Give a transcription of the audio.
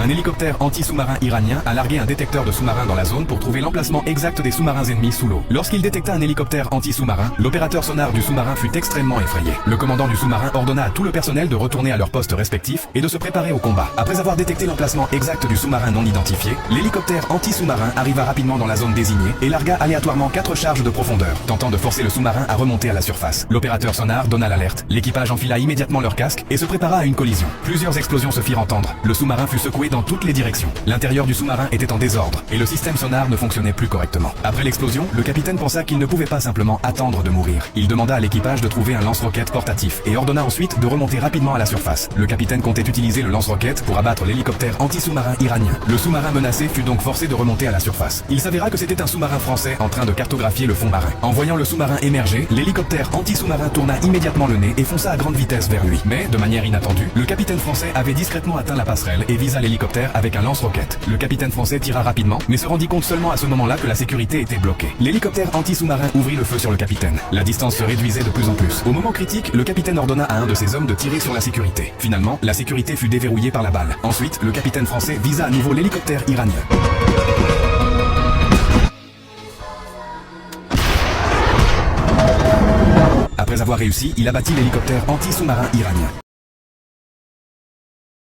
Un hélicoptère anti-sous-marin iranien a largué un détecteur de sous-marins dans la zone pour trouver l'emplacement exact des sous-marins ennemis sous l'eau. Lorsqu'il détecta un hélicoptère anti-sous-marin, l'opérateur sonar du sous-marin fut extrêmement effrayé. Le commandant du sous-marin ordonna à tout le personnel de retourner à leur poste respectif et de se préparer au combat. Après avoir détecté l'emplacement exact du sous-marin non identifié, l'hélicoptère anti-sous-marin arriva rapidement dans la zone désignée et largua aléatoirement 4 charges de profondeur, tentant de forcer le sous-marin à remonter à la surface. L'opérateur sonar donna l'alerte. L'équipage enfila immédiatement leur casque et se prépara à une collision. Plusieurs explosions se firent entendre. Le sous-marin fut secoué dans toutes les directions. L'intérieur du sous-marin était en désordre et le système sonar ne fonctionnait plus correctement. Après l'explosion, le capitaine pensa qu'il ne pouvait pas simplement attendre de mourir. Il demanda à l'équipage de trouver un lance-roquette portatif et ordonna ensuite de remonter rapidement à la surface. Le capitaine comptait utiliser le lance-roquette pour abattre l'hélicoptère anti-sous-marin iranien. Le sous-marin menacé fut donc forcé de remonter à la surface. Il s'avéra que c'était un sous-marin français en train de cartographier le fond marin. En voyant le sous-marin émerger, l'hélicoptère anti-sous-marin tourna immédiatement le nez et fonça à grande vitesse vers lui. Mais, de manière inattendue, le capitaine français avait discrètement atteint la passerelle et visa l'hélicoptère avec un lance-roquette. Le capitaine français tira rapidement, mais se rendit compte seulement à ce moment-là que la sécurité était bloquée. L'hélicoptère anti-sous-marin ouvrit le feu sur le capitaine. La distance se réduisait de plus en plus. Au moment critique, le capitaine ordonna à un de ses hommes de tirer sur la sécurité. Finalement, la sécurité fut déverrouillée par la balle. Ensuite, le capitaine français visa à nouveau l'hélicoptère iranien. Après avoir réussi, il abattit l'hélicoptère anti-sous-marin iranien.